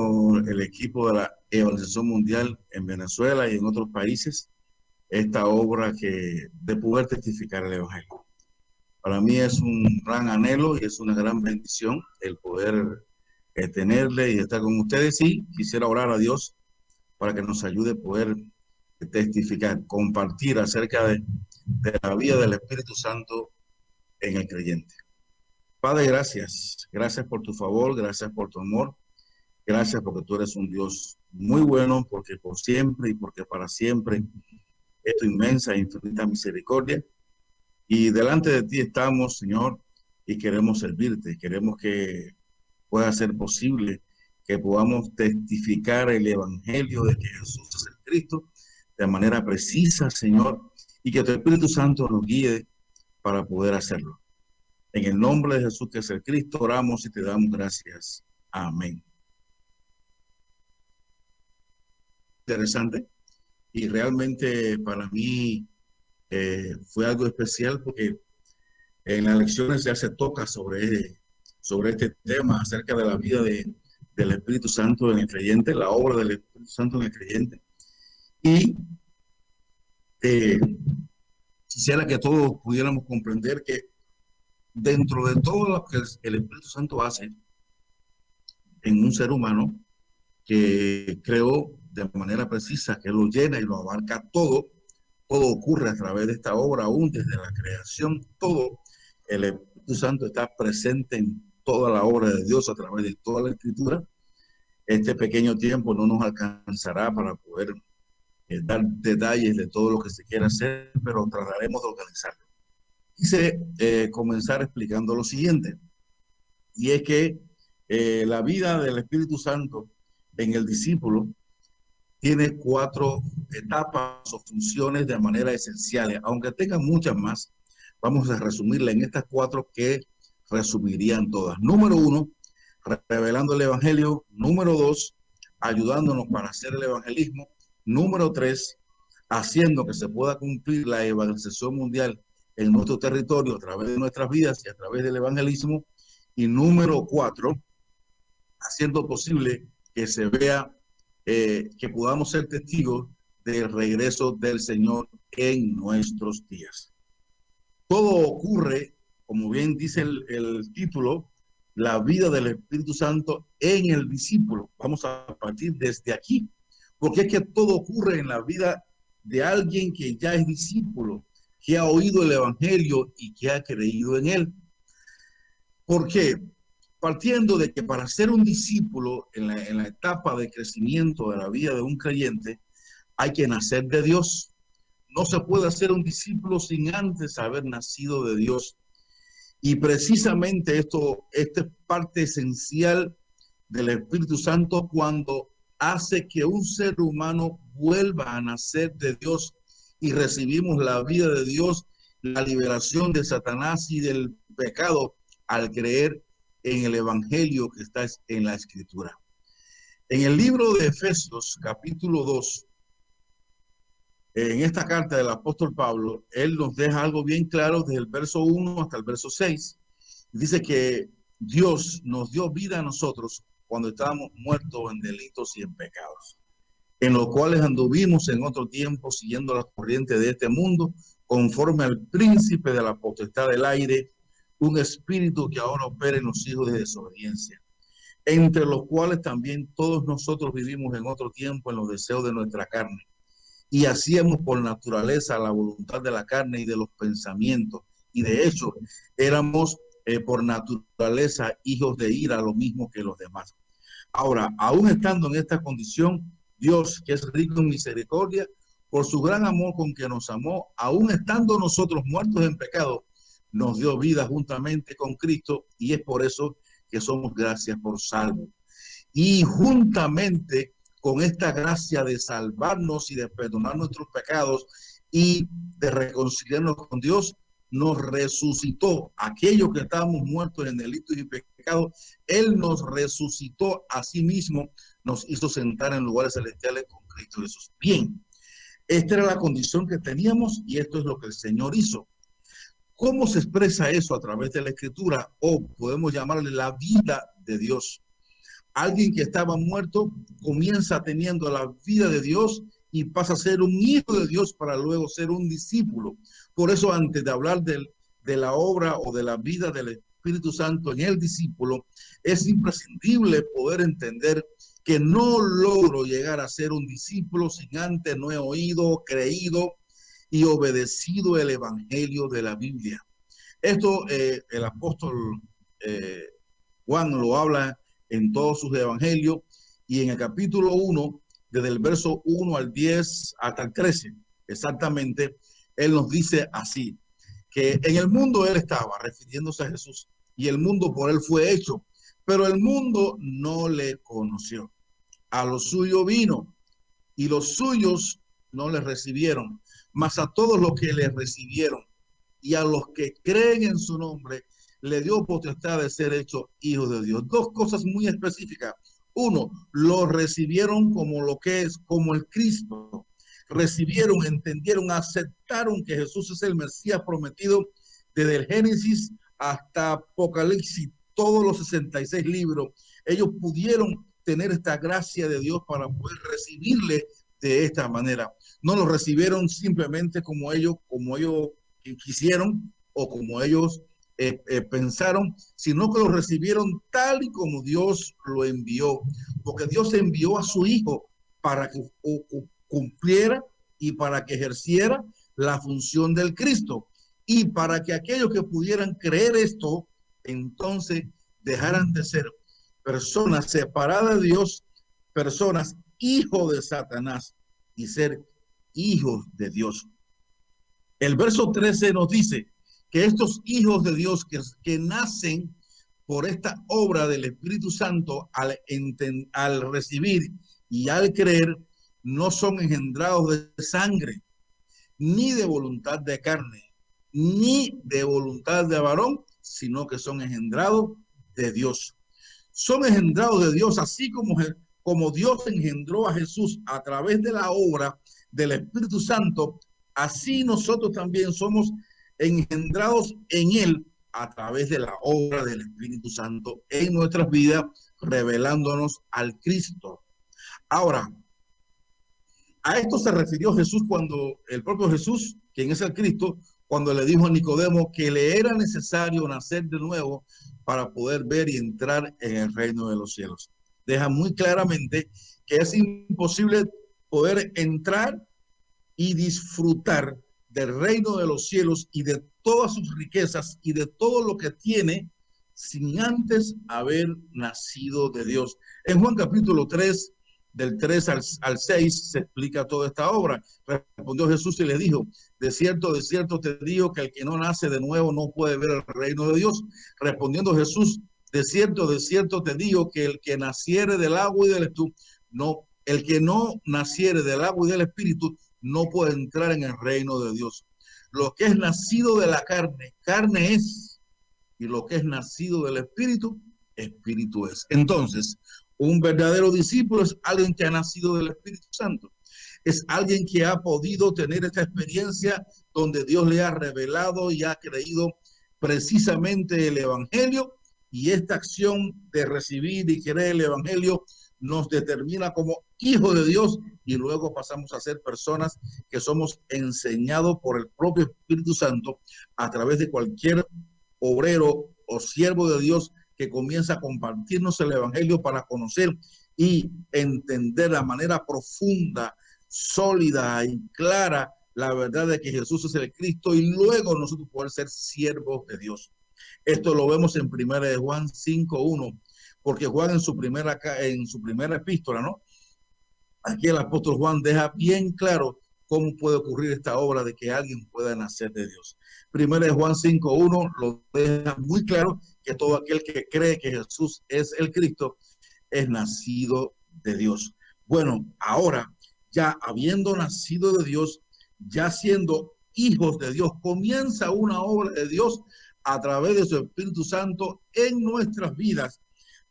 con el equipo de la Evangelización Mundial en Venezuela y en otros países esta obra de poder testificar el Evangelio. Para mí es un gran anhelo y es una gran bendición el poder tenerle y estar con ustedes. Y quisiera orar a Dios para que nos ayude a poder testificar, compartir acerca de la vida del Espíritu Santo en el creyente. Padre, gracias. Gracias por tu favor, gracias por tu amor. Gracias porque tú eres un Dios muy bueno, porque por siempre y porque para siempre es tu inmensa e infinita misericordia. Y delante de ti estamos, Señor, y queremos servirte. Queremos que pueda ser posible que podamos testificar el Evangelio de que Jesús es el Cristo de manera precisa, Señor, y que tu Espíritu Santo nos guíe para poder hacerlo. En el nombre de Jesús, que es el Cristo, oramos y te damos gracias. Amén. Interesante, y realmente para mí fue algo especial porque en las lecciones ya se toca sobre este tema acerca de la vida del Espíritu Santo en el creyente, la obra del Espíritu Santo en el creyente. Y quisiera que todos pudiéramos comprender que dentro de todo lo que el Espíritu Santo hace en un ser humano que creó de manera precisa, que lo llena y lo abarca todo ocurre a través de esta obra, aún desde la creación, todo el Espíritu Santo está presente en toda la obra de Dios a través de toda la Escritura. Este pequeño tiempo no nos alcanzará para poder dar detalles de todo lo que se quiere hacer, pero trataremos de organizarlo. Quise comenzar explicando lo siguiente, y es que la vida del Espíritu Santo en el discípulo tiene 4 etapas o funciones de manera esenciales, aunque tengan muchas más. Vamos a resumirla en estas 4 que resumirían todas. Número 1, revelando el Evangelio. Número 2, ayudándonos para hacer el evangelismo. Número 3, haciendo que se pueda cumplir la evangelización mundial en nuestro territorio a través de nuestras vidas y a través del evangelismo. Y número 4, haciendo posible que se vea que podamos ser testigos del regreso del Señor en nuestros días. Todo ocurre, como bien dice el título, la vida del Espíritu Santo en el discípulo. Vamos a partir desde aquí, porque es que todo ocurre en la vida de alguien que ya es discípulo, que ha oído el Evangelio y que ha creído en él. ¿Por qué? Partiendo de que para ser un discípulo en la etapa de crecimiento de la vida de un creyente, hay que nacer de Dios. No se puede ser un discípulo sin antes haber nacido de Dios. Y precisamente esta es parte esencial del Espíritu Santo cuando hace que un ser humano vuelva a nacer de Dios y recibimos la vida de Dios, la liberación de Satanás y del pecado al creer en el Evangelio que está en la Escritura. En el libro de Efesios, capítulo 2, en esta carta del apóstol Pablo, él nos deja algo bien claro desde el verso 1 hasta el verso 6. Dice que Dios nos dio vida a nosotros cuando estábamos muertos en delitos y en pecados, en los cuales anduvimos en otro tiempo siguiendo la corriente de este mundo, conforme al príncipe de la potestad del aire, un espíritu que ahora opera en los hijos de desobediencia, entre los cuales también todos nosotros vivimos en otro tiempo en los deseos de nuestra carne, y hacíamos por naturaleza la voluntad de la carne y de los pensamientos, y de hecho éramos por naturaleza hijos de ira, lo mismo que los demás. Ahora, aún estando en esta condición, Dios, que es rico en misericordia, por su gran amor con que nos amó, aún estando nosotros muertos en pecado, nos dio vida juntamente con Cristo, y es por eso que somos gracias por salvo. Y juntamente con esta gracia de salvarnos y de perdonar nuestros pecados y de reconciliarnos con Dios, nos resucitó. Aquellos que estábamos muertos en delitos y pecados, Él nos resucitó a sí mismo, nos hizo sentar en lugares celestiales con Cristo Jesús. Bien, esta era la condición que teníamos y esto es lo que el Señor hizo. ¿Cómo se expresa eso? A través de la Escritura, o podemos llamarle la vida de Dios. Alguien que estaba muerto comienza teniendo la vida de Dios y pasa a ser un hijo de Dios para luego ser un discípulo. Por eso, antes de hablar de la obra o de la vida del Espíritu Santo en el discípulo, es imprescindible poder entender que no logro llegar a ser un discípulo sin antes no he oído, creído y obedecido el evangelio de la Biblia. Esto el apóstol Juan lo habla en todos sus evangelios y en el capítulo 1, desde el verso 1 al 10 hasta el 13, exactamente, él nos dice así, que en el mundo él estaba, refiriéndose a Jesús, y el mundo por él fue hecho, pero el mundo no le conoció. A lo suyo vino, y los suyos no le recibieron, mas a todos los que le recibieron, y a los que creen en su nombre, le dio potestad de ser hechos hijos de Dios. Dos cosas muy específicas. Uno, lo recibieron como lo que es, como el Cristo. Recibieron, entendieron, aceptaron que Jesús es el Mesías prometido desde el Génesis hasta Apocalipsis, todos los 66 libros. Ellos pudieron tener esta gracia de Dios para poder recibirle de esta manera. No lo recibieron simplemente como ellos quisieron o como ellos pensaron, sino que lo recibieron tal y como Dios lo envió, porque Dios envió a su Hijo para que cumpliera y para que ejerciera la función del Cristo, y para que aquellos que pudieran creer esto, entonces dejaran de ser personas separadas de Dios, personas hijos de Satanás, y ser hijos de Dios. El verso 13 nos dice que estos hijos de Dios que nacen por esta obra del Espíritu Santo al recibir y al creer, no son engendrados de sangre, ni de voluntad de carne, ni de voluntad de varón, sino que son engendrados de Dios. Son engendrados de Dios, así como Dios engendró a Jesús a través de la obra del Espíritu Santo, así nosotros también somos engendrados en Él a través de la obra del Espíritu Santo en nuestras vidas, revelándonos al Cristo. Ahora, a esto se refirió Jesús cuando el propio Jesús, quien es el Cristo, cuando le dijo a Nicodemo que le era necesario nacer de nuevo para poder ver y entrar en el reino de los cielos. Deja muy claramente que es imposible poder entrar y disfrutar del reino de los cielos y de todas sus riquezas y de todo lo que tiene sin antes haber nacido de Dios. En Juan capítulo 3, del 3 al 6, se explica toda esta obra. Respondió Jesús y le dijo, de cierto te digo que el que no nace de nuevo no puede ver el reino de Dios. Respondiendo Jesús, de cierto te digo que el que naciere del agua y del espíritu, no, el que no naciere del agua y del espíritu, no puede entrar en el reino de Dios. Lo que es nacido de la carne, carne es, y lo que es nacido del espíritu, espíritu es. Entonces, un verdadero discípulo es alguien que ha nacido del Espíritu Santo. Es alguien que ha podido tener esta experiencia donde Dios le ha revelado y ha creído precisamente el Evangelio, y esta acción de recibir y creer el Evangelio nos determina como hijos de Dios, y luego pasamos a ser personas que somos enseñados por el propio Espíritu Santo a través de cualquier obrero o siervo de Dios que comienza a compartirnos el Evangelio para conocer y entender de manera profunda, sólida y clara la verdad de que Jesús es el Cristo, y luego nosotros poder ser siervos de Dios. Esto lo vemos en 1 de Juan 5:1, porque Juan en su primera epístola, ¿no? Aquí el apóstol Juan deja bien claro cómo puede ocurrir esta obra de que alguien pueda nacer de Dios. 1 de Juan 5:1 lo deja muy claro, que todo aquel que cree que Jesús es el Cristo es nacido de Dios. Bueno, ahora, ya habiendo nacido de Dios, ya siendo hijos de Dios, comienza una obra de Dios a través de su Espíritu Santo en nuestras vidas,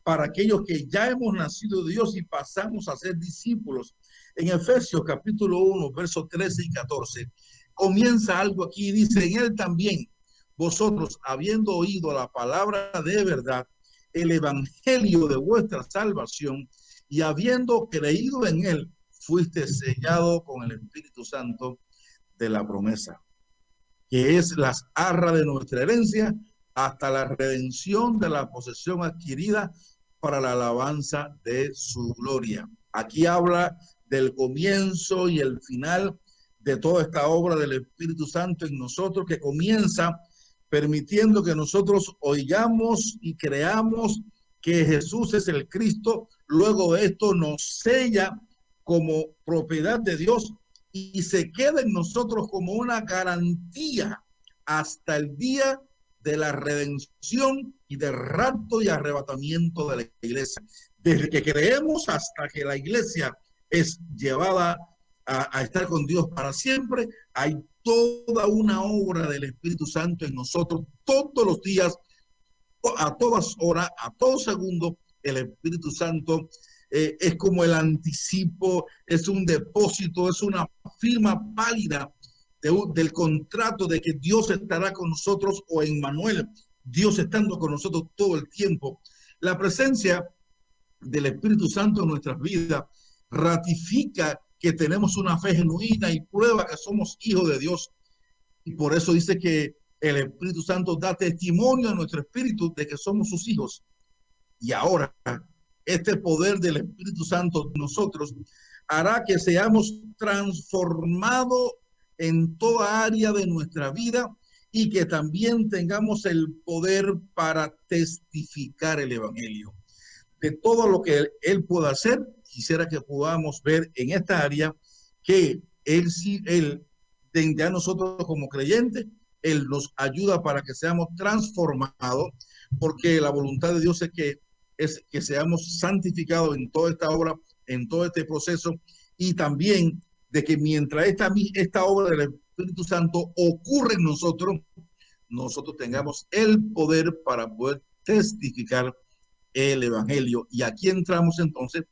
para aquellos que ya hemos nacido de Dios y pasamos a ser discípulos. En Efesios capítulo 1, versos 13 y 14, comienza algo aquí y dice, en él también vosotros, habiendo oído la palabra de verdad, el evangelio de vuestra salvación, y habiendo creído en él, fuiste sellado con el Espíritu Santo de la promesa, que es las arras de nuestra herencia hasta la redención de la posesión adquirida para la alabanza de su gloria. Aquí habla del comienzo y el final de toda esta obra del Espíritu Santo en nosotros, que comienza permitiendo que nosotros oigamos y creamos que Jesús es el Cristo. Luego de esto nos sella como propiedad de Dios y se queda en nosotros como una garantía hasta el día de la redención y del rapto y arrebatamiento de la iglesia. Desde que creemos hasta que la iglesia es llevada a estar con Dios para siempre, hay toda una obra del Espíritu Santo en nosotros todos los días, a todas horas, a todo segundo. El Espíritu Santo es como el anticipo, es un depósito, es una firma válida del contrato de que Dios estará con nosotros, o en Manuel, Dios estando con nosotros todo el tiempo. La presencia del Espíritu Santo en nuestras vidas ratifica que tenemos una fe genuina y prueba que somos hijos de Dios. Y por eso dice que el Espíritu Santo da testimonio a nuestro espíritu de que somos sus hijos. Y ahora, este poder del Espíritu Santo en nosotros hará que seamos transformados en toda área de nuestra vida y que también tengamos el poder para testificar el Evangelio. De todo lo que Él pueda hacer, quisiera que podamos ver en esta área que Él de a nosotros como creyentes, Él nos ayuda para que seamos transformados, porque la voluntad de Dios es que seamos santificados en toda esta obra, en todo este proceso, y también de que mientras esta obra del Espíritu Santo ocurre en nosotros, nosotros tengamos el poder para poder testificar el Evangelio. Y aquí entramos entonces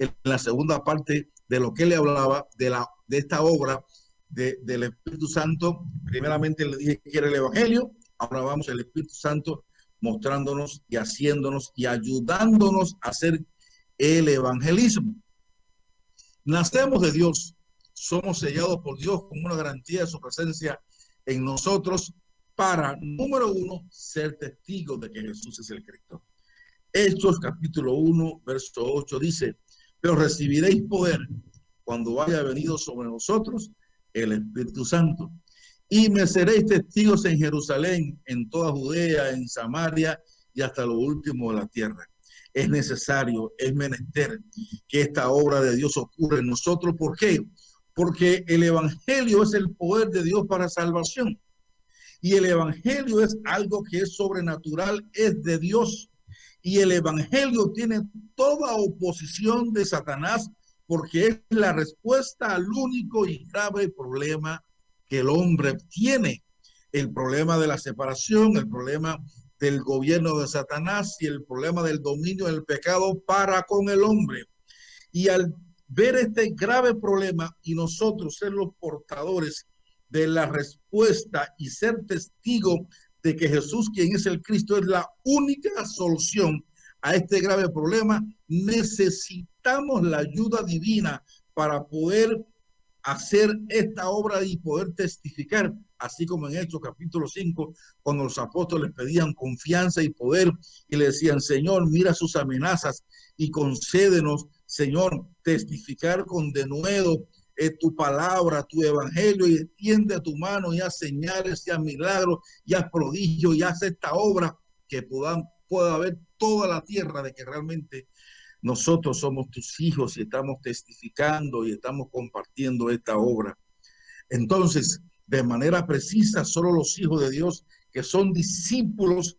en la segunda parte de lo que le hablaba de esta obra del Espíritu Santo. Primeramente le dije que era el Evangelio, ahora vamos al Espíritu Santo mostrándonos y haciéndonos y ayudándonos a hacer el evangelismo. Nacemos de Dios, somos sellados por Dios con una garantía de su presencia en nosotros para, número uno, ser testigos de que Jesús es el Cristo. Hechos capítulo 1, verso 8 dice: pero recibiréis poder cuando haya venido sobre nosotros el Espíritu Santo, y me seréis testigos en Jerusalén, en toda Judea, en Samaria y hasta lo último de la tierra. Es necesario, es menester que esta obra de Dios ocurra en nosotros. ¿Por qué? Porque el Evangelio es el poder de Dios para salvación. Y el Evangelio es algo que es sobrenatural, es de Dios. Y el Evangelio tiene toda oposición de Satanás, porque es la respuesta al único y grave problema que el hombre tiene: el problema de la separación, el problema del gobierno de Satanás y el problema del dominio del pecado para con el hombre. Y al ver este grave problema y nosotros ser los portadores de la respuesta y ser testigos de que Jesús, quien es el Cristo, es la única solución a este grave problema, necesitamos la ayuda divina para poder hacer esta obra y poder testificar, así como en Hechos capítulo 5, cuando los apóstoles pedían confianza y poder y le decían: Señor, mira sus amenazas y concédenos, Señor, testificar con denuedo tu palabra, tu evangelio, y extiende tu mano y haz señales y haz milagros y haz prodigios y haz esta obra que pueda haber toda la tierra de que realmente nosotros somos tus hijos y estamos testificando y estamos compartiendo esta obra. Entonces, de manera precisa, solo los hijos de Dios que son discípulos,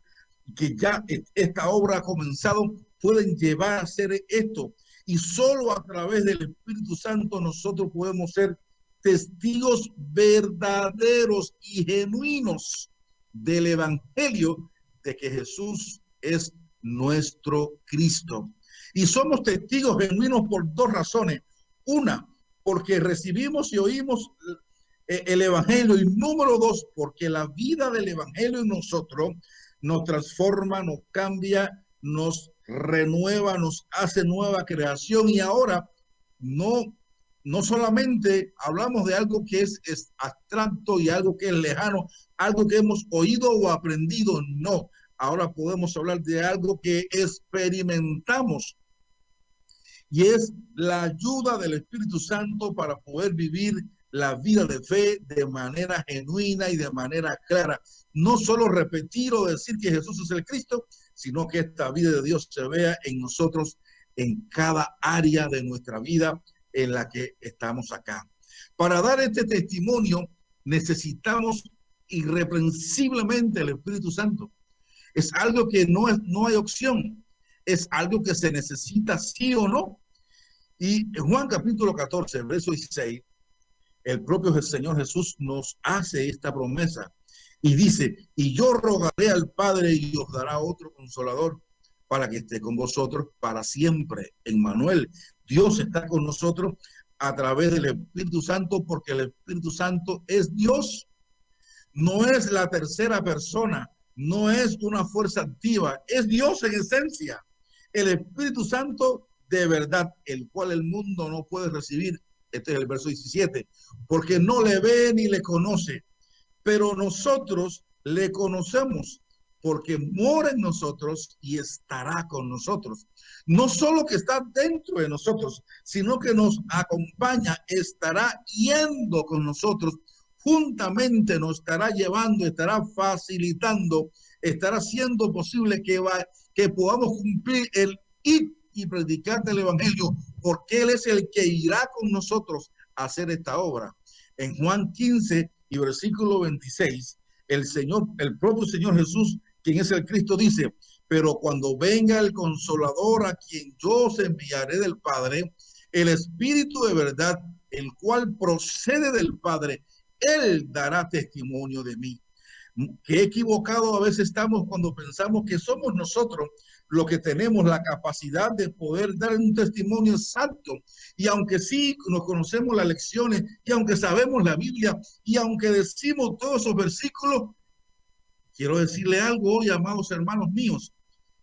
que ya esta obra ha comenzado, pueden llevar a hacer esto. Y solo a través del Espíritu Santo nosotros podemos ser testigos verdaderos y genuinos del Evangelio de que Jesús es nuestro Cristo. Y somos testigos genuinos por dos razones. Una, porque recibimos y oímos el Evangelio. Y número dos, porque la vida del Evangelio en nosotros nos transforma, nos cambia, nos renueva, nos hace nueva creación y ahora no solamente hablamos de algo que es abstracto y algo que es lejano, algo que hemos oído o aprendido, no. Ahora podemos hablar de algo que experimentamos y es la ayuda del Espíritu Santo para poder vivir la vida de fe de manera genuina y de manera clara. No solo repetir o decir que Jesús es el Cristo, sino que esta vida de Dios se vea en nosotros, en cada área de nuestra vida en la que estamos acá. Para dar este testimonio necesitamos irreprensiblemente el Espíritu Santo. Es algo que no hay opción, es algo que se necesita sí o no. Y en Juan capítulo 14, verso 16, el propio Señor Jesús nos hace esta promesa y dice, y yo rogaré al Padre y os dará otro consolador para que esté con vosotros para siempre. Emmanuel, Dios está con nosotros a través del Espíritu Santo, porque el Espíritu Santo es Dios, no es la tercera persona, no es una fuerza activa, es Dios en esencia. El Espíritu Santo de verdad, el cual el mundo no puede recibir, este es el verso 17, porque no le ve ni le conoce, pero nosotros le conocemos, porque mora en nosotros y estará con nosotros. No solo que está dentro de nosotros, sino que nos acompaña, estará yendo con nosotros, juntamente nos estará llevando, estará facilitando, estará haciendo posible que podamos cumplir el ir y predicar del evangelio, porque Él es el que irá con nosotros a hacer esta obra. En Juan 15 y versículo 26, el propio Señor Jesús, quien es el Cristo, dice, pero cuando venga el Consolador, a quien yo os enviaré del Padre, el Espíritu de verdad, el cual procede del Padre, Él dará testimonio de mí. Qué equivocado a veces estamos cuando pensamos que somos nosotros los que tenemos la capacidad de poder dar un testimonio exacto. Y aunque sí nos conocemos las lecciones, y aunque sabemos la Biblia, y aunque decimos todos esos versículos, quiero decirle algo hoy, amados hermanos míos,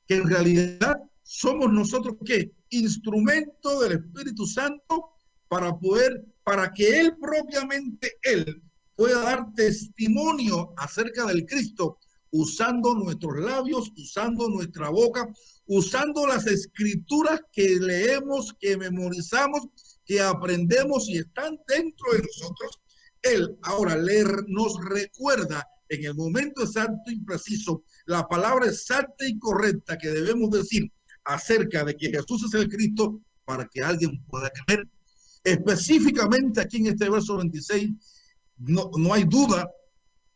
que en realidad somos nosotros ¿qué? Instrumento del Espíritu Santo para que Él propiamente, Él pueda dar testimonio acerca del Cristo, usando nuestros labios, usando nuestra boca, usando las escrituras que leemos, que memorizamos, que aprendemos y están dentro de nosotros. Él ahora nos recuerda en el momento exacto y preciso la palabra exacta y correcta que debemos decir acerca de que Jesús es el Cristo para que alguien pueda creer. Específicamente aquí en este verso 26, no hay duda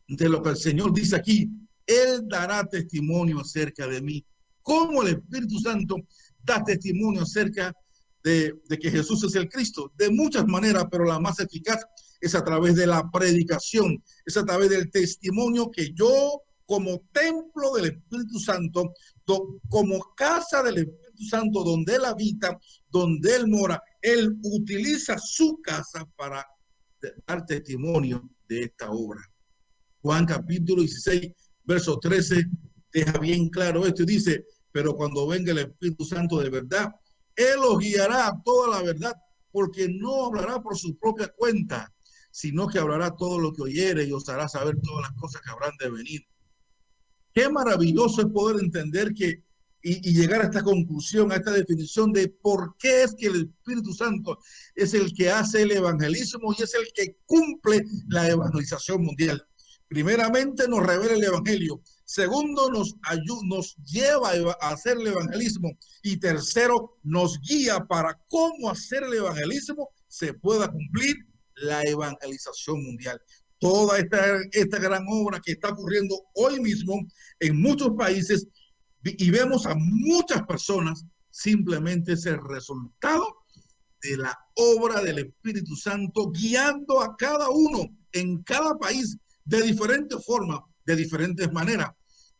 de lo que el Señor dice aquí. Él dará testimonio acerca de mí. ¿Cómo el Espíritu Santo da testimonio acerca de que Jesús es el Cristo? De muchas maneras, pero la más eficaz es a través de la predicación, es a través del testimonio que yo, como templo del Espíritu Santo, como casa del Espíritu Santo, donde Él habita, donde Él mora, Él utiliza su casa para dar testimonio de esta obra. Juan capítulo 16, verso 13, deja bien claro esto y dice, pero cuando venga el Espíritu Santo de verdad, Él os guiará a toda la verdad, porque no hablará por su propia cuenta, sino que hablará todo lo que oyere y os hará saber todas las cosas que habrán de venir. Qué maravilloso es poder entender y llegar a esta conclusión, a esta definición de por qué es que el Espíritu Santo es el que hace el evangelismo y es el que cumple la evangelización mundial. Primeramente nos revela el evangelio, segundo nos lleva a hacer el evangelismo y tercero nos guía para cómo hacer el evangelismo se pueda cumplir la evangelización mundial. Toda esta gran obra que está ocurriendo hoy mismo en muchos países y vemos a muchas personas, simplemente es el resultado de la obra del Espíritu Santo guiando a cada uno en cada país de diferentes formas, de diferentes maneras,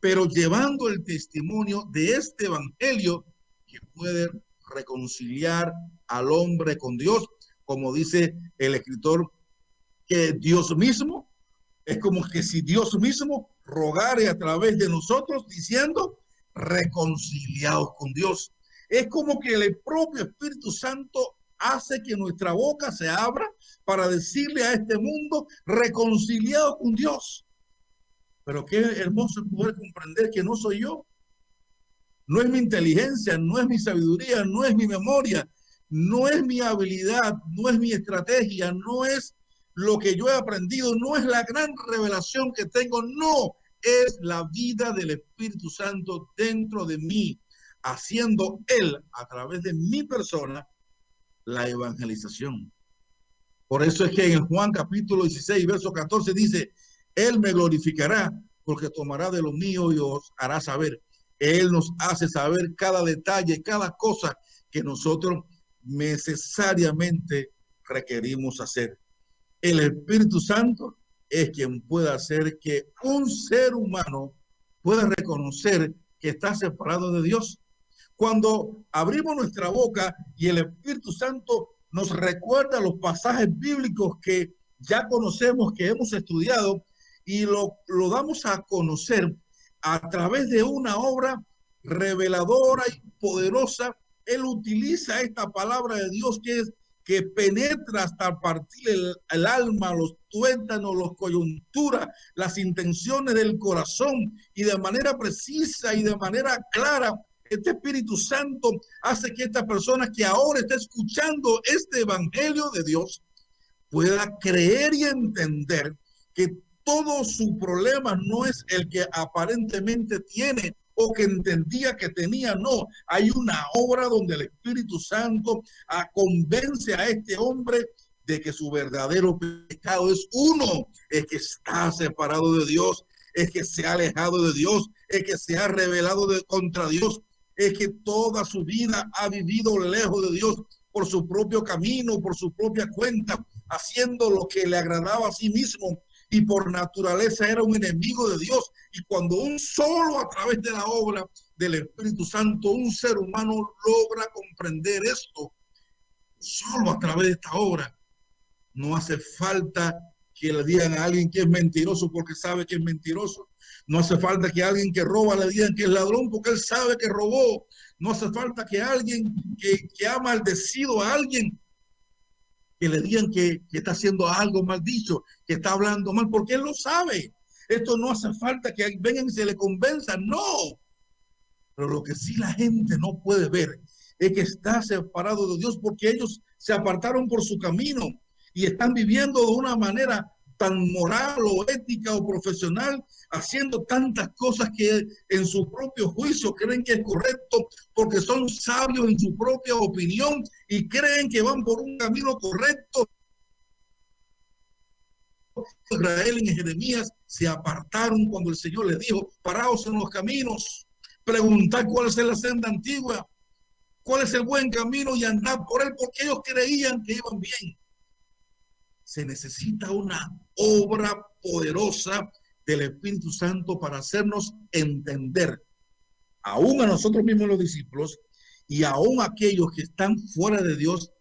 pero llevando el testimonio de este evangelio que puede reconciliar al hombre con Dios, como dice el escritor, que Dios mismo, es como que si Dios mismo rogare a través de nosotros diciendo reconciliados con Dios. Es como que el propio Espíritu Santo hace que nuestra boca se abra para decirle a este mundo reconciliado con Dios. Pero qué hermoso poder comprender que no soy yo, no es mi inteligencia, no es mi sabiduría, no es mi memoria, no es mi habilidad, no es mi estrategia, no es lo que yo he aprendido, no es la gran revelación que tengo, no, es la vida del Espíritu Santo dentro de mí, haciendo Él a través de mi persona la evangelización. Por eso es que en Juan capítulo 16, verso 14 dice, Él me glorificará porque tomará de lo mío y os hará saber. Él nos hace saber cada detalle, cada cosa que nosotros necesariamente requerimos hacer. El Espíritu Santo es quien puede hacer que un ser humano pueda reconocer que está separado de Dios. Cuando abrimos nuestra boca y el Espíritu Santo nos recuerda los pasajes bíblicos que ya conocemos, que hemos estudiado, y lo damos a conocer a través de una obra reveladora y poderosa. Él utiliza esta palabra de Dios que penetra hasta partir el alma, los tuétanos, los coyunturas, las intenciones del corazón, y de manera precisa y de manera clara, este Espíritu Santo hace que esta persona que ahora está escuchando este evangelio de Dios pueda creer y entender que todo su problema no es el que aparentemente tiene o que entendía que tenía. No, hay una obra donde el Espíritu Santo convence a este hombre de que su verdadero pecado es uno, es que está separado de Dios, es que se ha alejado de Dios, es que se ha rebelado contra Dios, es que toda su vida ha vivido lejos de Dios por su propio camino, por su propia cuenta, haciendo lo que le agradaba a sí mismo, y por naturaleza era un enemigo de Dios. Y cuando solo a través de la obra del Espíritu Santo un ser humano logra comprender esto, solo a través de esta obra, no hace falta que le digan a alguien que es mentiroso porque sabe que es mentiroso. No hace falta que a alguien que roba le digan que es ladrón porque él sabe que robó. No hace falta que alguien que ha maldecido a alguien que le digan que está haciendo algo mal dicho, que está hablando mal, porque él lo sabe. Esto no hace falta que vengan y se le convenza, no. Pero lo que sí la gente no puede ver es que está separado de Dios porque ellos se apartaron por su camino y están viviendo de una manera tan moral o ética o profesional, haciendo tantas cosas que en su propio juicio creen que es correcto porque son sabios en su propia opinión y creen que van por un camino correcto. Israel en Jeremías se apartaron cuando el Señor les dijo, paraos en los caminos, preguntad cuál es la senda antigua, cuál es el buen camino y andad por él, porque ellos creían que iban bien. Se necesita una obra poderosa del Espíritu Santo para hacernos entender, aún a nosotros mismos los discípulos y aún a aquellos que están fuera de Dios,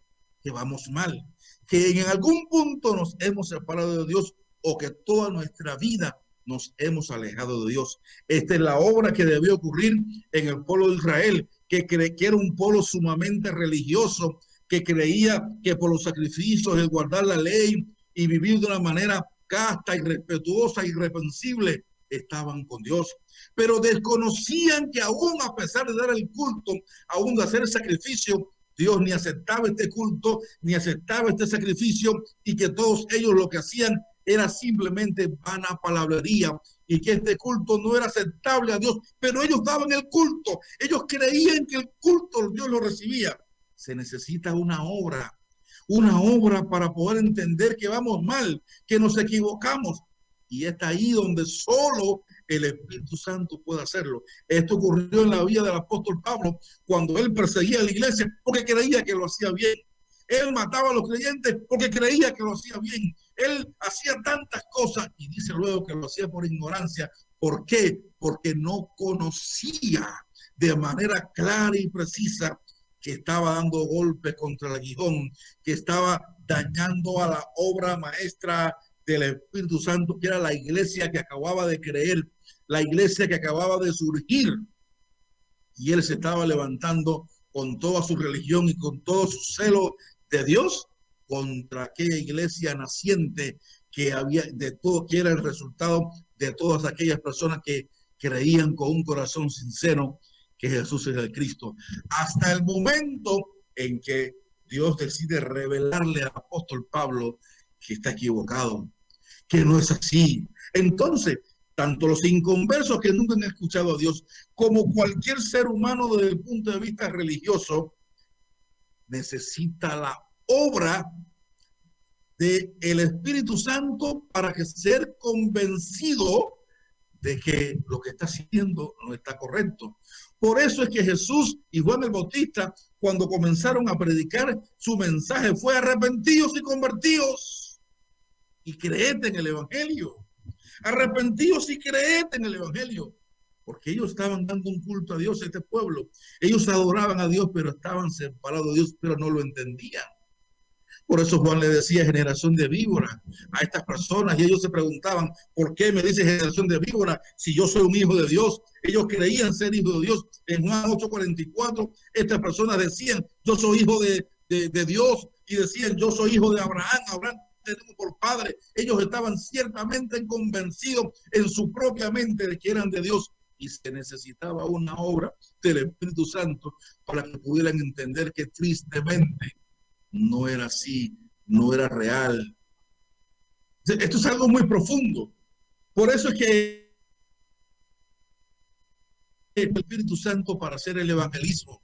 que vamos mal, que en algún punto nos hemos separado de Dios o que toda nuestra vida nos hemos alejado de Dios. Esta es la obra que debió ocurrir en el pueblo de Israel, que era un pueblo sumamente religioso, que creía que por los sacrificios, el guardar la ley y vivir de una manera casta y respetuosa y irreprensible, estaban con Dios. Pero desconocían que aún a pesar de dar el culto, aún de hacer el sacrificio, Dios ni aceptaba este culto, ni aceptaba este sacrificio, y que todos ellos lo que hacían era simplemente vana palabrería, y que este culto no era aceptable a Dios, pero ellos daban el culto, ellos creían que el culto Dios lo recibía. Se necesita una obra para poder entender que vamos mal, que nos equivocamos, y está ahí donde solo el Espíritu Santo puede hacerlo. Esto ocurrió en la vida del apóstol Pablo cuando él perseguía a la iglesia porque creía que lo hacía bien. Él mataba a los creyentes porque creía que lo hacía bien. Él hacía tantas cosas y dice luego que lo hacía por ignorancia. ¿Por qué? Porque no conocía de manera clara y precisa que estaba dando golpes contra el aguijón, que estaba dañando a la obra maestra del Espíritu Santo, que era la iglesia que acababa de creer, la iglesia que acababa de surgir. y él se estaba levantando con toda su religión y con todo su celo de Dios contra aquella iglesia naciente que había de todo, que era el resultado de todas aquellas personas que creían con un corazón sincero que Jesús es el Cristo. Hasta el momento en que Dios decide revelarle al apóstol Pablo que está equivocado, que no es así. Entonces, tanto los inconversos que nunca han escuchado a Dios, como cualquier ser humano desde el punto de vista religioso, necesita la obra del Espíritu Santo para que ser convencido de que lo que está haciendo no está correcto. Por eso es que Jesús y Juan el Bautista, cuando comenzaron a predicar, su mensaje fue: arrepentidos y convertidos y creed en el Evangelio. Arrepentidos y creed en el Evangelio. Porque ellos estaban dando un culto a Dios, a este pueblo. Ellos adoraban a Dios, pero estaban separados de Dios, pero no lo entendían. Por eso Juan le decía generación de víbora a estas personas, y ellos se preguntaban: ¿por qué me dice generación de víbora si yo soy un hijo de Dios? Ellos creían ser hijos de Dios. En Juan 8:44, estas personas decían: yo soy hijo de Dios, y decían: yo soy hijo de Abraham. Abraham tenemos por padre. Ellos estaban ciertamente convencidos en su propia mente de que eran de Dios, y se necesitaba una obra del Espíritu Santo para que pudieran entender que tristemente no era así, no era real. Esto es algo muy profundo. Por eso es que el Espíritu Santo para hacer el evangelismo.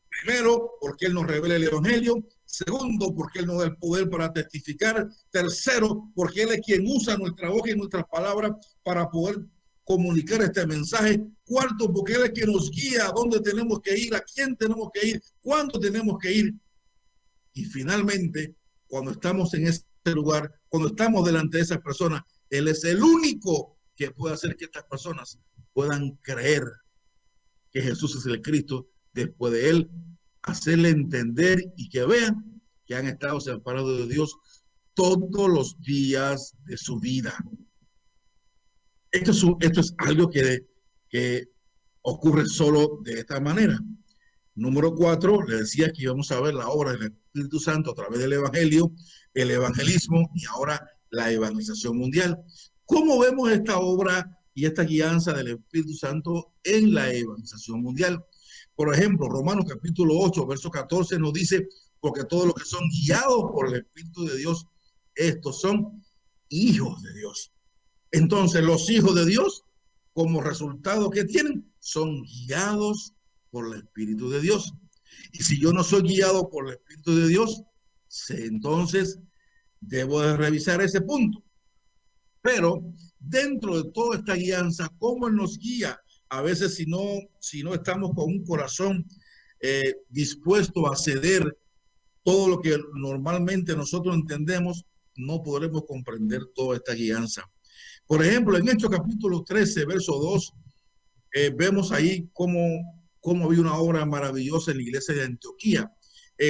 Primero, porque Él nos revela el Evangelio. Segundo, porque Él nos da el poder para testificar. Tercero, porque Él es quien usa nuestra boca y nuestras palabras para poder comunicar este mensaje. Cuarto, porque Él es quien nos guía a dónde tenemos que ir, a quién tenemos que ir, cuándo tenemos que ir. Y finalmente, cuando estamos en ese lugar, cuando estamos delante de esas personas, Él es el único que puede hacer que estas personas puedan creer que Jesús es el Cristo, después de Él hacerle entender y que vean que han estado separados de Dios todos los días de su vida. Esto es algo que ocurre solo de esta manera. Número 4, le decía que íbamos a ver la obra del Espíritu Santo a través del Evangelio, el evangelismo y ahora la evangelización mundial. ¿Cómo vemos esta obra y esta guianza del Espíritu Santo en la evangelización mundial? Por ejemplo, Romanos capítulo 8, verso 14 nos dice: porque todos los que son guiados por el Espíritu de Dios, estos son hijos de Dios. Entonces, los hijos de Dios, como resultado que tienen, son guiados por el Espíritu de Dios. Y si yo no soy guiado por el Espíritu de Dios, entonces debo de revisar ese punto. Pero dentro de toda esta guianza, ¿cómo Él nos guía? A veces si no estamos con un corazón dispuesto a ceder todo lo que normalmente nosotros entendemos, no podremos comprender toda esta guianza. Por ejemplo, en Hechos capítulo 13, verso 2, vemos ahí cómo había una obra maravillosa en la iglesia de Antioquía.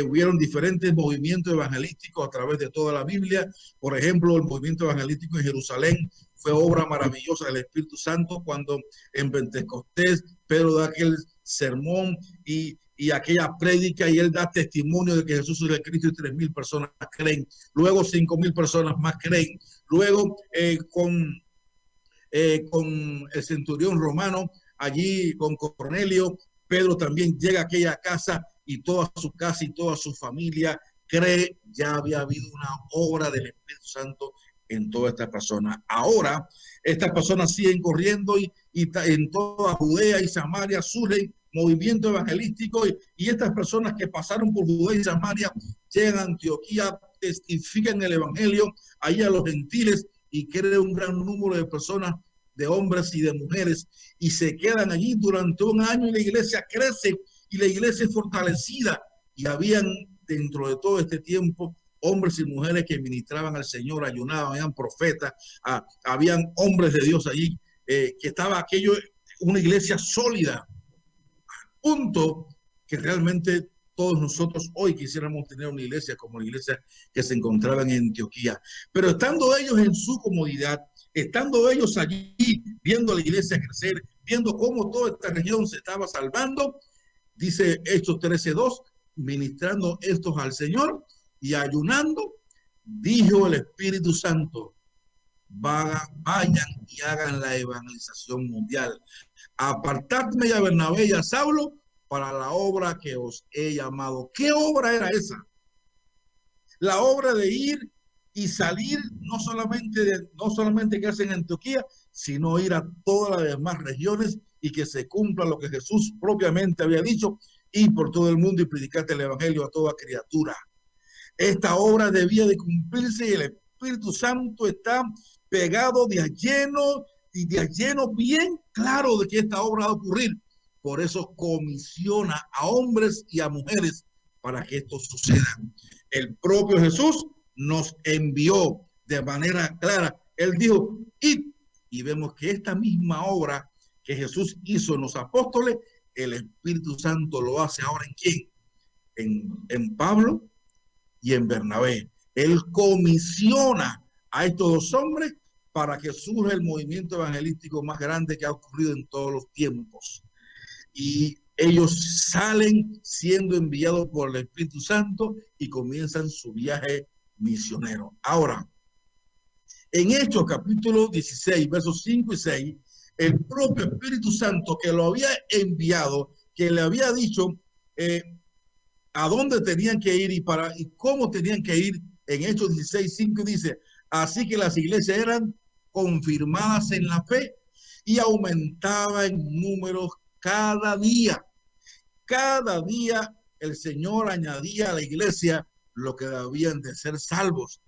Hubieron diferentes movimientos evangelísticos a través de toda la Biblia. Por ejemplo, el movimiento evangelístico en Jerusalén fue obra maravillosa del Espíritu Santo cuando en Pentecostés Pedro da aquel sermón y aquella prédica, y él da testimonio de que Jesús es el Cristo, y 3,000 personas creen. Luego 5,000 personas más creen. Luego con el centurión romano, allí con Cornelio, Pedro también llega a aquella casa y toda su casa y toda su familia cree. Ya había habido una obra del Espíritu Santo en todas estas personas. Ahora, estas personas siguen corriendo y en toda Judea y Samaria surgen movimientos evangelísticos y estas personas que pasaron por Judea y Samaria llegan a Antioquía, testifican el Evangelio ahí a los gentiles y crean un gran número de personas, de hombres y de mujeres, y se quedan allí durante un año y la iglesia crece y la iglesia es fortalecida. Y habían dentro de todo este tiempo hombres y mujeres que ministraban al Señor, ayunaban, habían profetas, habían hombres de Dios allí, que estaba aquello, una iglesia sólida, punto que realmente todos nosotros hoy quisiéramos tener una iglesia como la iglesia que se encontraba en Antioquía. Pero estando ellos en su comodidad, estando ellos allí viendo a la iglesia crecer, viendo cómo toda esta región se estaba salvando, dice Hechos 13:2, ministrando estos al Señor y ayunando, dijo el Espíritu Santo, vayan y hagan la evangelización mundial. Apartadme a Bernabé y a Saulo para la obra que os he llamado. ¿Qué obra era esa? La obra de ir y salir, no solamente que hacen en Antioquía, sino ir a todas las demás regiones y que se cumpla lo que Jesús propiamente había dicho, y por todo el mundo y predicarte el evangelio a toda criatura. Esta obra debía de cumplirse y el Espíritu Santo está pegado de a lleno y de a lleno bien claro de que esta obra va a ocurrir. Por eso comisiona a hombres y a mujeres para que esto suceda. El propio Jesús nos envió de manera clara. Él dijo, id, y vemos que esta misma obra que Jesús hizo en los apóstoles, el Espíritu Santo lo hace ahora ¿en quién? En Pablo y en Bernabé. Él comisiona a estos dos hombres para que surja el movimiento evangelístico más grande que ha ocurrido en todos los tiempos. Y ellos salen siendo enviados por el Espíritu Santo y comienzan su viaje misionero. Ahora, en Hechos capítulo 16, versos 5 y 6, el propio Espíritu Santo que lo había enviado, que le había dicho a dónde tenían que ir y cómo tenían que ir, en Hechos 16, 5 dice, así que las iglesias eran confirmadas en la fe y aumentaba en números cada día. Cada día el Señor añadía a la iglesia lo que debían de ser salvos.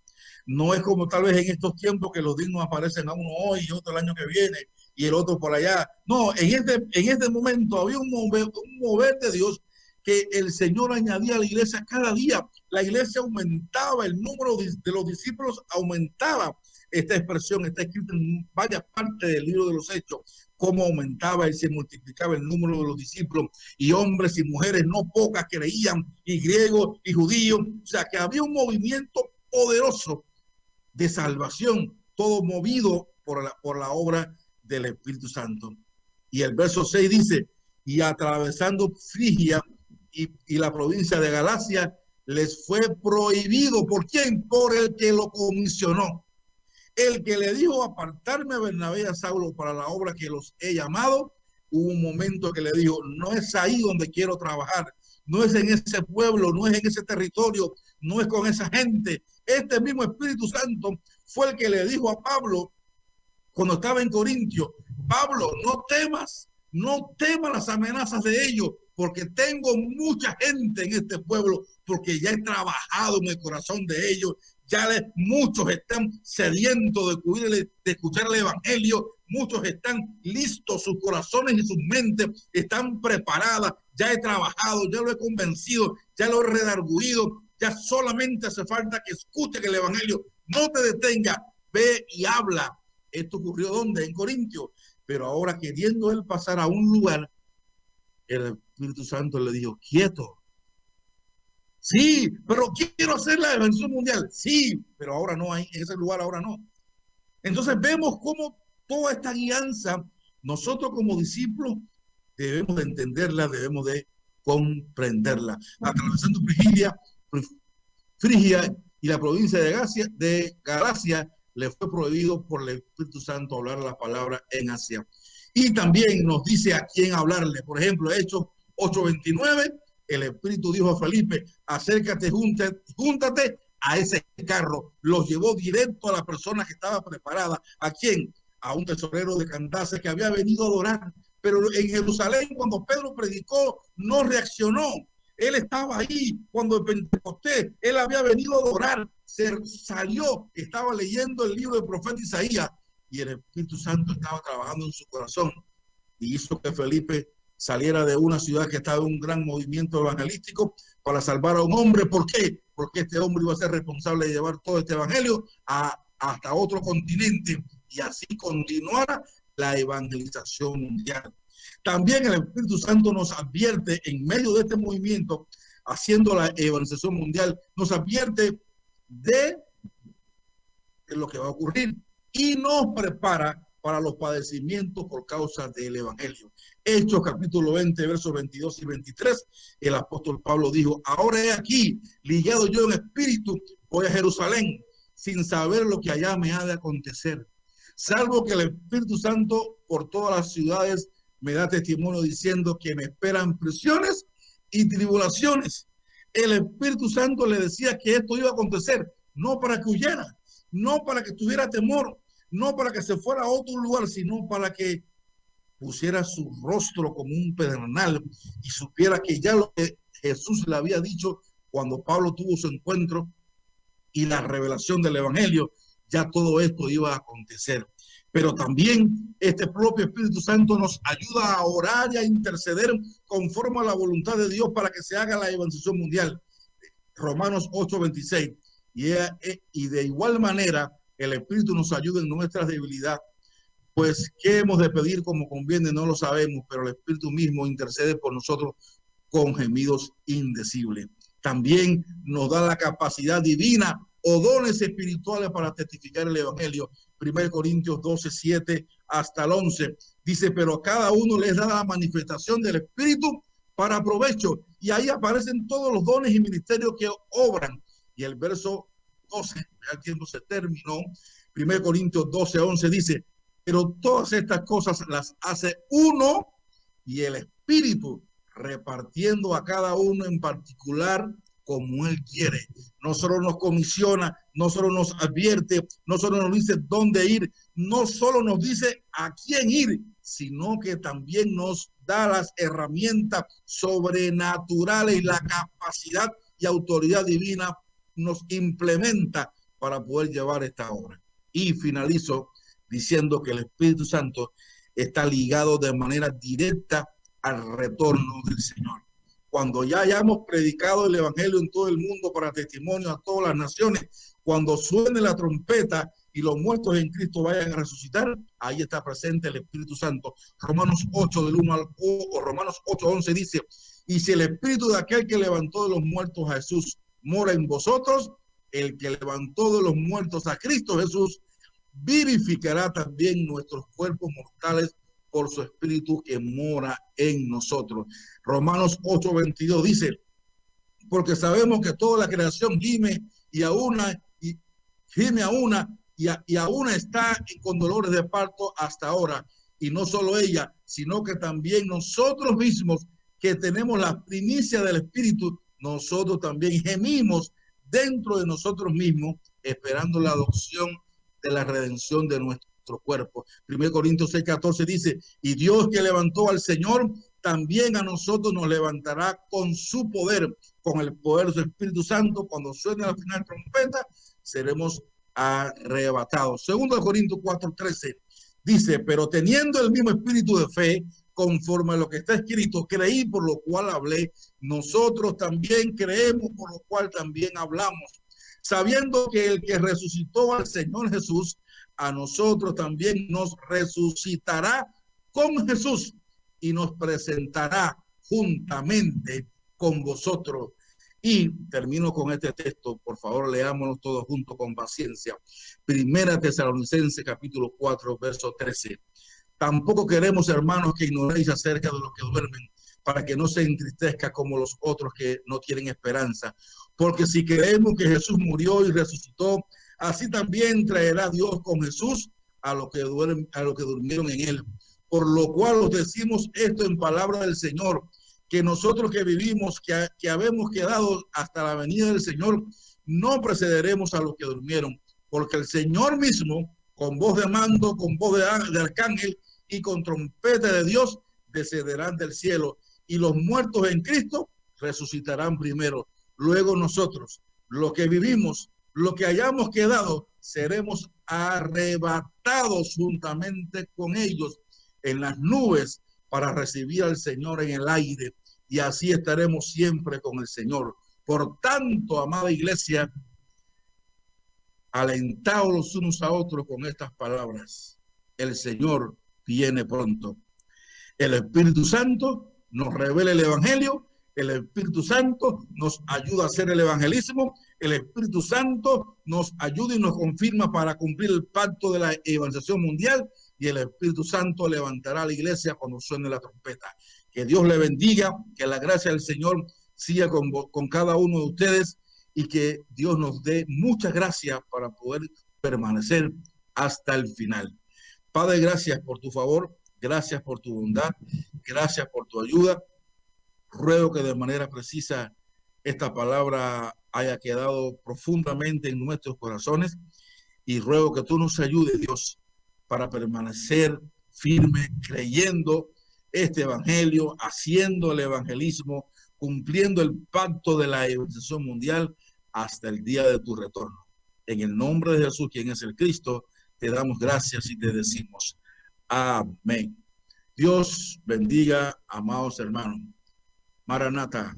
No es como tal vez en estos tiempos que los dignos aparecen a uno hoy y otro el año que viene y el otro por allá. No, en este momento había un mover de Dios que el Señor añadía a la iglesia cada día. La iglesia aumentaba, el número de los discípulos aumentaba. Esta expresión está escrita en varias partes del libro de los Hechos, cómo aumentaba y se multiplicaba el número de los discípulos, y hombres y mujeres no pocas creían, y griegos y judíos. O sea, que había un movimiento poderoso de salvación, todo movido por la obra del Espíritu Santo. Y el verso 6 dice, y atravesando Frigia y la provincia de Galacia, les fue prohibido. ¿Por quién? Por el que lo comisionó. El que le dijo apartarme a Bernabé y a Saulo para la obra que los he llamado. Hubo un momento que le dijo, no es ahí donde quiero trabajar, no es en ese pueblo, no es en ese territorio, no es con esa gente. Este mismo Espíritu Santo fue el que le dijo a Pablo cuando estaba en Corintio, Pablo, no temas las amenazas de ellos, porque tengo mucha gente en este pueblo, porque ya he trabajado en el corazón de ellos, muchos están sedientos de escuchar el evangelio, muchos están listos, sus corazones y sus mentes están preparadas, ya he trabajado, ya lo he convencido, ya lo he redarguido, ya solamente hace falta que escuchen el evangelio. No te detengas, ve y habla. Esto ocurrió ¿dónde? En Corintio. Pero ahora, queriendo él pasar a un lugar, el Espíritu Santo le dijo, quieto. Sí, pero quiero hacer la evangelización mundial. Sí, pero ahora no hay, en ese lugar ahora no. Entonces vemos cómo toda esta guianza, nosotros como discípulos debemos de entenderla, debemos de comprenderla. Atravesando Frigia y la provincia de Galacia, le fue prohibido por el Espíritu Santo hablar la palabra en Asia. Y también nos dice a quién hablarle. Por ejemplo, Hechos 8:29, el Espíritu dijo a Felipe, acércate, júntate a ese carro. Los llevó directo a la persona que estaba preparada. ¿A quién? A un tesorero de Candace que había venido a adorar. Pero en Jerusalén, cuando Pedro predicó, no reaccionó. Él estaba ahí cuando el Pentecostés, él había venido a adorar, salió, estaba leyendo el libro del profeta Isaías y el Espíritu Santo estaba trabajando en su corazón y hizo que Felipe saliera de una ciudad que estaba en un gran movimiento evangelístico para salvar a un hombre. ¿Por qué? Porque este hombre iba a ser responsable de llevar todo este evangelio hasta otro continente y así continuara la evangelización mundial. También el Espíritu Santo nos advierte en medio de este movimiento, haciendo la evangelización mundial, nos advierte de lo que va a ocurrir y nos prepara para los padecimientos por causa del evangelio. Hechos capítulo 20, versos 22 y 23, el apóstol Pablo dijo: ahora he aquí, ligado yo en espíritu, voy a Jerusalén, sin saber lo que allá me ha de acontecer, salvo que el Espíritu Santo por todas las ciudades me da testimonio diciendo que me esperan prisiones y tribulaciones. El Espíritu Santo le decía que esto iba a acontecer, no para que huyera, no para que tuviera temor, no para que se fuera a otro lugar, sino para que pusiera su rostro como un pedernal y supiera que ya lo que Jesús le había dicho cuando Pablo tuvo su encuentro y la revelación del evangelio, ya todo esto iba a acontecer. Pero también este propio Espíritu Santo nos ayuda a orar y a interceder conforme a la voluntad de Dios para que se haga la evangelización mundial. Romanos 8:26. Y de igual manera el Espíritu nos ayuda en nuestras debilidades. Pues qué hemos de pedir como conviene no lo sabemos, pero el Espíritu mismo intercede por nosotros con gemidos indecibles. También nos da la capacidad divina o dones espirituales para testificar el evangelio. 1 Corintios 12:7 hasta el 11 dice: pero a cada uno les da la manifestación del Espíritu para provecho, y ahí aparecen todos los dones y ministerios que obran. Y el verso 12, ya el tiempo se terminó, 1 Corintios 12:11 dice: pero todas estas cosas las hace uno, y el Espíritu, repartiendo a cada uno en particular como Él quiere. No solo nos comisiona, no solo nos advierte, no solo nos dice dónde ir, no solo nos dice a quién ir, sino que también nos da las herramientas sobrenaturales y la capacidad y autoridad divina nos implementa para poder llevar esta obra. Y finalizo diciendo que el Espíritu Santo está ligado de manera directa al retorno del Señor. Cuando ya hayamos predicado el evangelio en todo el mundo para testimonio a todas las naciones, cuando suene la trompeta y los muertos en Cristo vayan a resucitar, ahí está presente el Espíritu Santo. Romanos 8 del 1 al Romanos 8:11 dice: y si el Espíritu de aquel que levantó de los muertos a Jesús mora en vosotros, el que levantó de los muertos a Cristo Jesús vivificará también nuestros cuerpos mortales por su Espíritu que mora en nosotros. Romanos 8:22 dice: porque sabemos que toda la creación gime y a una está con dolores de parto hasta ahora, y no solo ella, sino que también nosotros mismos, que tenemos la primicia del Espíritu, nosotros también gemimos dentro de nosotros mismos, esperando la adopción de la redención de nuestro cuerpo. 1 Corintios 6:14 dice: y Dios que levantó al Señor, también a nosotros nos levantará con su poder, con el poder de su Espíritu Santo. Cuando suene la final trompeta, seremos arrebatados. 2 Corintios 4:13 dice: pero teniendo el mismo espíritu de fe, conforme a lo que está escrito, creí, por lo cual hablé. Nosotros también creemos, por lo cual también hablamos, sabiendo que el que resucitó al Señor Jesús, a nosotros también nos resucitará con Jesús y nos presentará juntamente con vosotros. Y termino con este texto, por favor, leámoslo todos juntos con paciencia. 1 Tesalonicenses capítulo 4, verso 13. Tampoco queremos, hermanos, que ignoréis acerca de los que duermen, para que no se entristezca como los otros que no tienen esperanza. Porque si creemos que Jesús murió y resucitó, así también traerá Dios con Jesús a los que durmieron en él. Por lo cual os decimos esto en palabra del Señor, que nosotros que vivimos, que habemos quedado hasta la venida del Señor, no precederemos a los que durmieron, porque el Señor mismo, con voz de mando, con voz de arcángel y con trompeta de Dios, descenderán del cielo, y los muertos en Cristo resucitarán primero. Luego nosotros, los que vivimos, los que hayamos quedado, seremos arrebatados juntamente con ellos en las nubes para recibir al Señor en el aire, y así estaremos siempre con el Señor. Por tanto, amada iglesia, alentaos los unos a otros con estas palabras: el Señor viene pronto. El Espíritu Santo nos revela el evangelio, el Espíritu Santo nos ayuda a hacer el evangelismo, el Espíritu Santo nos ayuda y nos confirma para cumplir el pacto de la evangelización mundial, y el Espíritu Santo levantará a la iglesia cuando suene la trompeta. Que Dios le bendiga, que la gracia del Señor siga con cada uno de ustedes y que Dios nos dé muchas gracias para poder permanecer hasta el final. Padre, gracias por tu favor, gracias por tu bondad, gracias por tu ayuda. Ruego que de manera precisa esta palabra haya quedado profundamente en nuestros corazones y ruego que tú nos ayudes, Dios, para permanecer firme, creyendo este evangelio, haciendo el evangelismo, cumpliendo el pacto de la evangelización mundial hasta el día de tu retorno. En el nombre de Jesús, quien es el Cristo, te damos gracias y te decimos amén. Dios bendiga, amados hermanos. Maranatha.